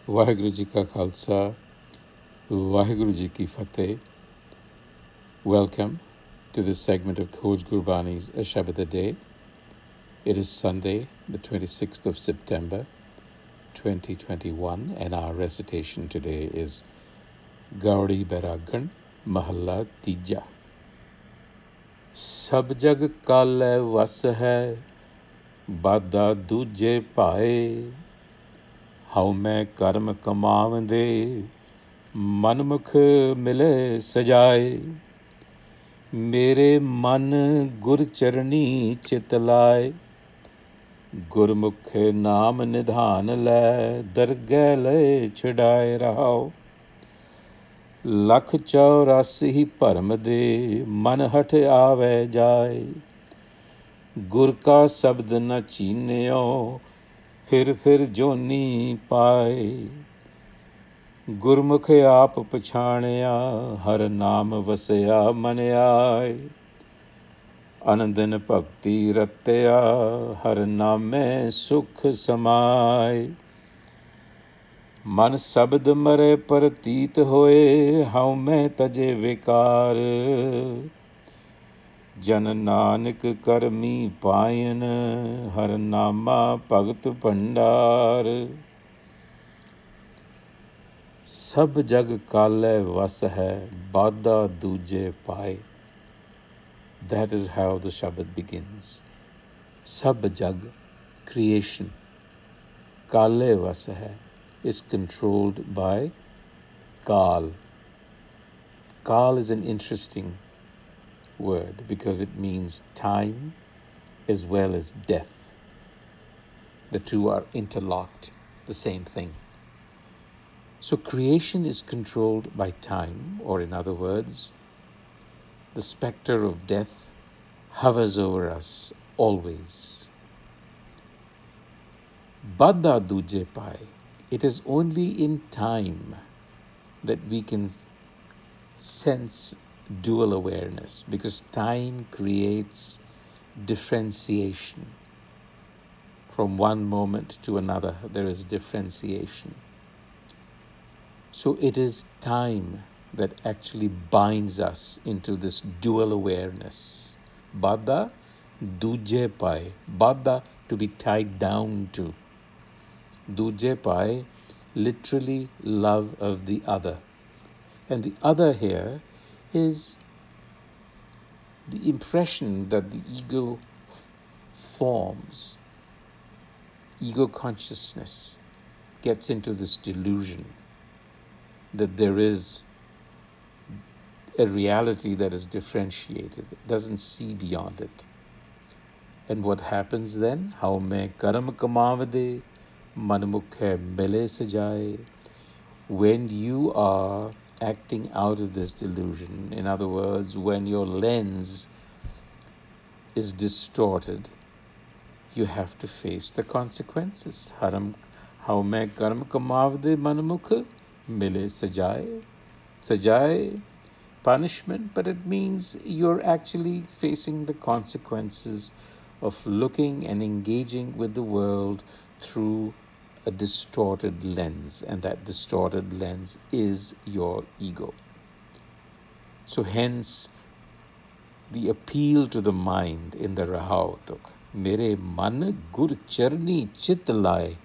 ਵਾਹਿਗੁਰੂ ਜੀ ਕਾ ਖਾਲਸਾ ਵਾਹਿਗੁਰੂ ਜੀ ਕੀ ਫਤਿਹ. Welcome to this segment of Khoj Gurbani's a-sabad-a-day. It is Sunday, the 26th of September, 2021, and our recitation today is Gaudi Beragan Mahalla Tija. Sabh Jug Kalai Vas hai, a-sabad-a-day pae. ਹਉ ਮੈਂ ਕਰਮ ਕਮਾਵੰਦੇ ਮਨਮੁਖ ਮਿਲੇ ਸਜਾਏ ਮੇਰੇ ਮਨ ਗੁਰ ਚਰਣੀ ਚਿਤ ਲਾਏ ਗੁਰਮੁਖ ਨਾਮ ਨਿਧਾਨ ਲੈ ਦਰਗਹਿ ਲਏ ਛਡਾਏ ਰਹਾਓ ਲੱਖ 84 ਭਰਮ ਦੇ ਮਨ ਹਠ ਆਵੈ ਜਾਏ ਗੁਰ ਕਾ ਸ਼ਬਦ ਨ ਚੀਨਿਓ ਫਿਰ ਜੋਨੀ ਪਾਏ ਗੁਰਮੁਖ ਆਪ ਪਛਾਣਿਆ ਹਰ ਨਾਮ ਵਸਿਆ ਮਨ ਆਏ ਅਨੰਦਨ ਭਗਤੀ ਰਤਿਆ ਹਰ ਨਾਮੇ ਸੁਖ ਸਮਾਏ ਮਨ ਸ਼ਬਦ ਮਰੇ ਪ੍ਰਤੀਤ ਹੋਏ ਹਉ ਮੈਂ ਤਜੇ ਵਿਕਾਰ ਜਨ ਨਾਨਕ ਕਰਮੀ ਪਾਇਨ ਹਰ ਨਾਮਾ ਭਗਤ ਭੰਡਾਰ ਸਭ ਜਗ ਕਾਲੇ ਵਸ ਹੈ ਬਾਦਾ ਦੂਜੇ ਪਾਏ. That is how the Shabad begins. Sabh Jug, creation, Kale Vas hai, is controlled by Kal. Kal is an interesting word because it means time as well as death. The two are interlocked, the same thing. So creation is controlled by time, or in other words, the specter of death hovers over us always. Badda duje pai. It is only in time that we can sense dual awareness, because time creates differentiation. From one moment to another, there is differentiation. So it is time that actually binds us into this dual awareness. Bada, duje pai. Bada, to be tied down to. Duje pai, literally love of the other. And the other here is the impression that the ego forms. Ego consciousness gets into this delusion that there is a reality that is differentiated. It doesn't see beyond it. And what happens then? Hau mein karam kamavade manmukhe mile sajaye. When you are acting out of this delusion, in other words, when your lens is distorted, you have to face the consequences. Hau mein karam kamavade manmukhe mile sajaye. Sajaye, punishment, but it means you're actually facing the consequences of looking and engaging with the world through a distorted lens, and that distorted lens is your ego. So hence the appeal to the mind in the Rahautuk. Mere man gur charni chit lai.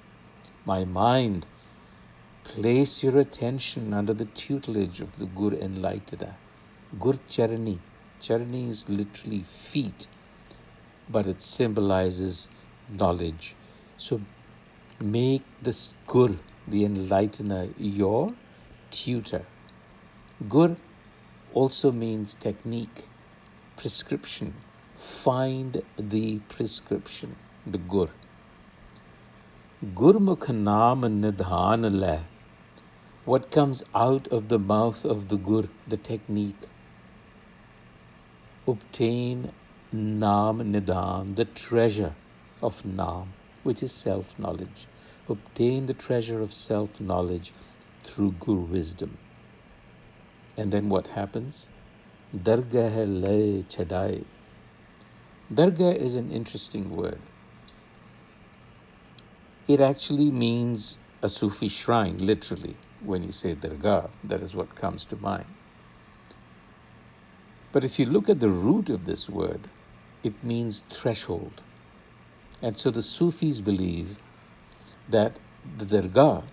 My mind, place your attention under the tutelage of the Gur Enlightener. Gur Charani. Charani is literally feet, but it symbolizes knowledge. So make this Gur, the Enlightener, your tutor. Gur also means technique, prescription. Find the prescription, the Gur. Gurmukh naam nidhan le. What comes out of the mouth of the Gur, the technique. Obtain Naam Nidhan, the treasure of Naam, which is self-knowledge. Obtain the treasure of self-knowledge through Gur wisdom. And then what happens? Dargah le chadai. Dargah is an interesting word. It actually means a Sufi shrine, literally. When you say dargah, that is what comes to mind. But if you look at the root of this word, it means threshold. And so the Sufis believe that the dargah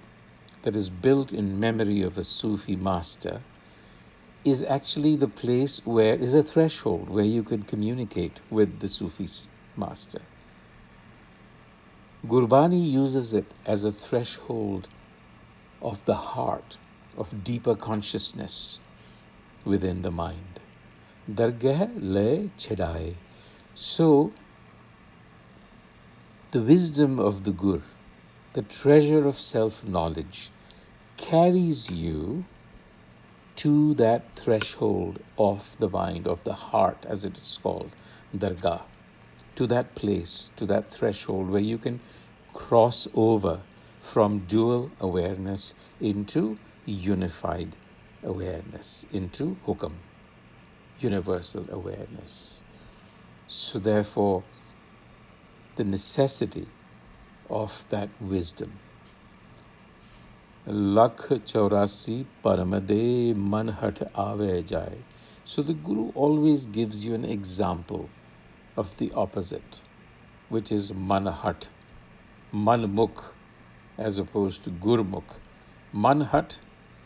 that is built in memory of a Sufi master is actually the place where is a threshold where you can communicate with the Sufi master. Gurbani uses it as a threshold of the heart, of deeper consciousness within the mind. Dargah le chedai. So, the wisdom of the Gur, the treasure of self-knowledge, carries you to that threshold of the mind, of the heart, as it is called, dargah, to that place, to that threshold where you can cross over from dual awareness into unified awareness, into hukam, universal awareness. So therefore, the necessity of that wisdom. Lakh chaurasi paramade manhat ave jai. So the Guru always gives you an example of the opposite, which is manhat, manmukh, as opposed to gurmukh. Manhat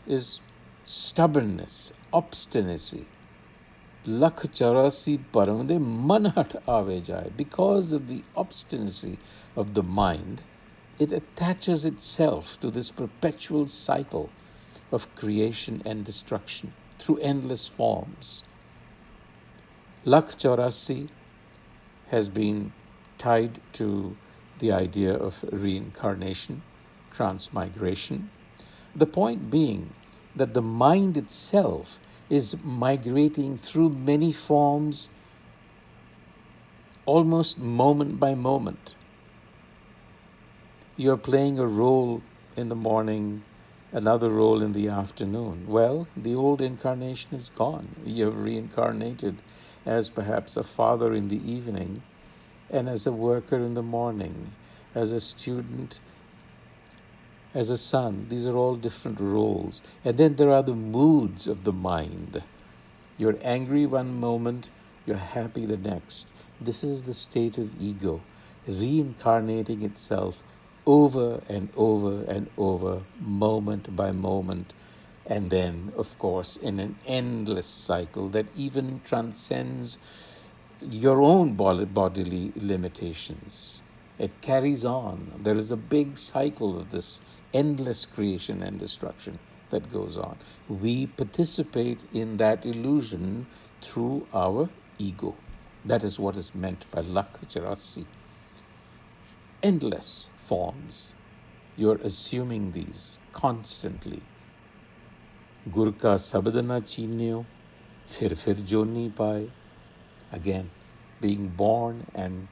is stubbornness, obstinacy. Lakh chaurasi paramade manhat ave jai. Because of the obstinacy of the mind, it attaches itself to this perpetual cycle of creation and destruction through endless forms. Lakh chaurasi has been tied to the idea of reincarnation, transmigration. The point being that the mind itself is migrating through many forms almost moment by moment. You're playing a role in the morning, another role in the afternoon. Well, the old incarnation is gone. You've reincarnated as perhaps a father in the evening and as a worker in the morning, as a student, as a son. These are all different roles. And then there are the moods of the mind. You're angry one moment, you're happy the next. This is the state of ego, reincarnating itself over and over and over, moment by moment, and then, of course, in an endless cycle that even transcends your own bodily limitations. It carries on. There is a big cycle of this endless creation and destruction that goes on. We participate in that illusion through our ego. That is what is meant by lakh chaurasi. Endless forms. You're assuming these constantly. Gur ka sabad-a-day chinyo, fir joni pai. Again, being born. And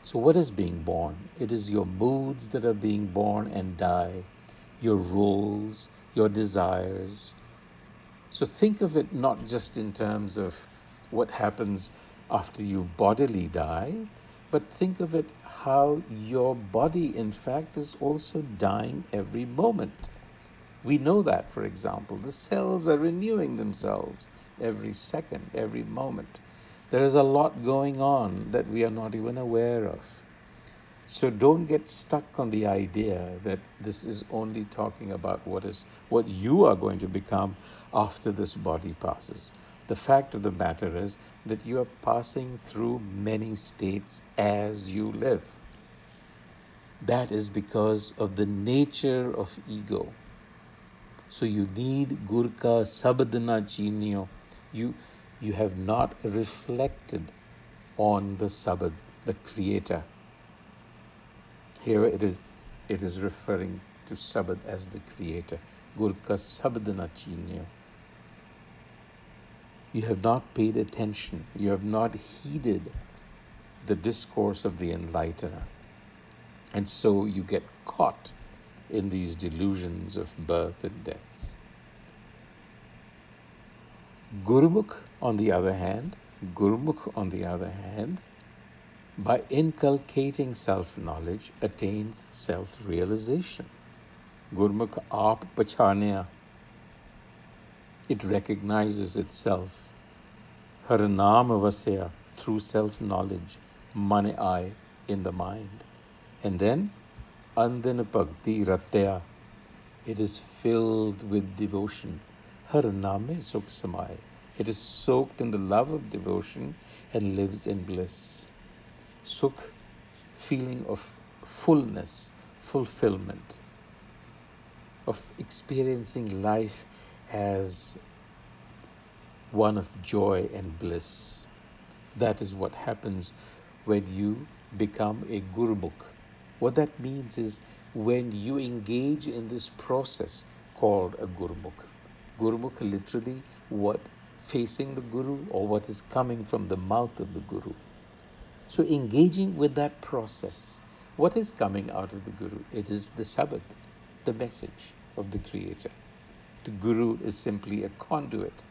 so what is being born? It is your moods that are being born and die, your roles, your desires. So think of it not just in terms of what happens after you bodily die, but think of it how your body, in fact, is also dying every moment. We know that, for example, the cells are renewing themselves every second, every moment. There is a lot going on that we are not even aware of. So don't get stuck on the idea that this is only talking about what you are going to become after this body passes. The fact of the matter is that you are passing through many states as you live. That is because of the nature of ego. So you need Gur ka sabad-a-day chinyo. You have not reflected on the Sabad, the Creator. Here it is referring to Sabad as the Creator. Gur ka sabad-a-day chinyo. You have not paid attention. You have not heeded the discourse of the enlightener. And so you get caught in these delusions of birth and deaths. Gurmukh, on the other hand, by inculcating self-knowledge, attains self-realization. Gurmukh aap pachhanaya. It recognizes itself. Har naam vasya, through self-knowledge. Mane I, in the mind. And then Andin bhakti ratya. It is filled with devotion. Har naame sukh samay. It is soaked in the love of devotion and lives in bliss. Sukh, feeling of fullness, fulfillment, of experiencing life as one of joy and bliss. That is what happens when you become a Gurmukh. What that means is when you engage in this process called a Gurmukh. Gurmukh literally what facing the Guru or what is coming from the mouth of the Guru. So engaging with that process, what is coming out of the Guru? It is the Sabad, the message of the Creator. The Guru is simply a conduit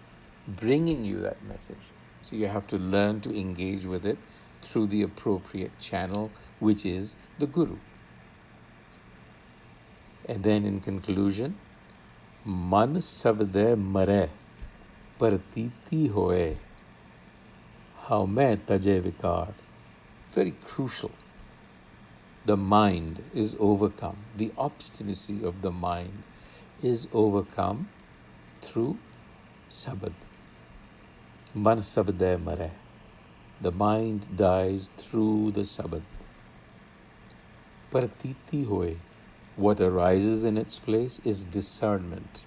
bringing you that message. So you have to learn to engage with it through the appropriate channel, which is the Guru. And then in conclusion, Man sabde mare partiti hoye, how me taje vikar. Very crucial. The mind is overcome. The obstinacy of the mind is overcome through sabad. Man sabde mare. The mind dies through the sabad. Partiti hoye. What arises in its place is discernment,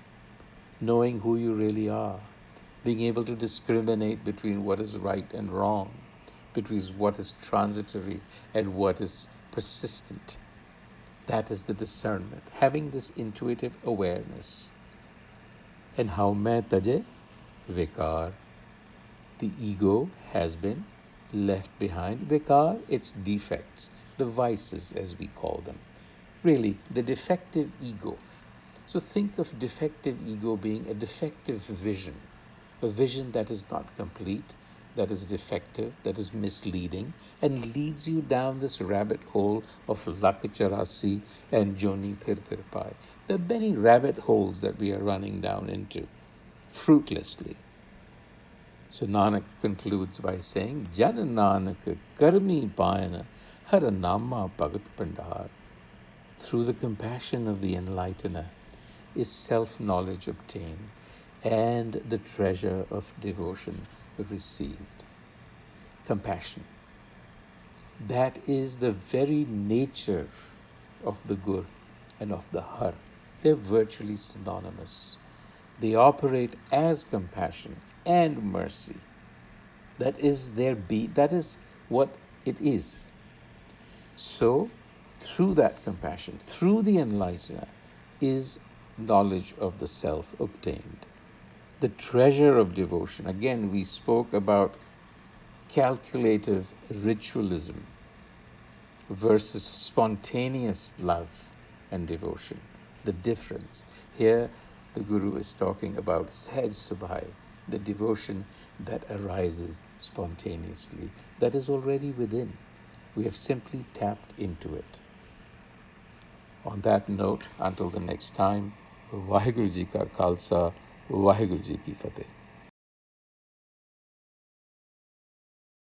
knowing who you really are, being able to discriminate between what is right and wrong, between what is transitory and what is persistent. That is the discernment, having this intuitive awareness. And how main taje vikar. The ego has been left behind. Vikar, its defects, the vices as we call them. Really, the defective ego. So think of defective ego being a defective vision, a vision that is not complete, that is defective, that is misleading, and leads you down this rabbit hole of Lakacharasi and Joni Tirtirpai. There are many rabbit holes that we are running down into, fruitlessly. So Nanak concludes by saying, Jan Nanak karmi payana har nama bhagat pandhar. Through the compassion of the enlightener is self-knowledge obtained and the treasure of devotion received. Compassion. That is the very nature of the Gur and of the Har. They're virtually synonymous. They operate as compassion and mercy. That is that is what it is. So, through that compassion, through the enlightener, is knowledge of the self obtained. The treasure of devotion. Again, we spoke about calculative ritualism versus spontaneous love and devotion. The difference. Here, the Guru is talking about Sahaj Subhai, the devotion that arises spontaneously, that is already within. We have simply tapped into it. On that note, until the next time, Vaheguru Ji Ka Khalsa, Vaheguru Ji Ki Fateh.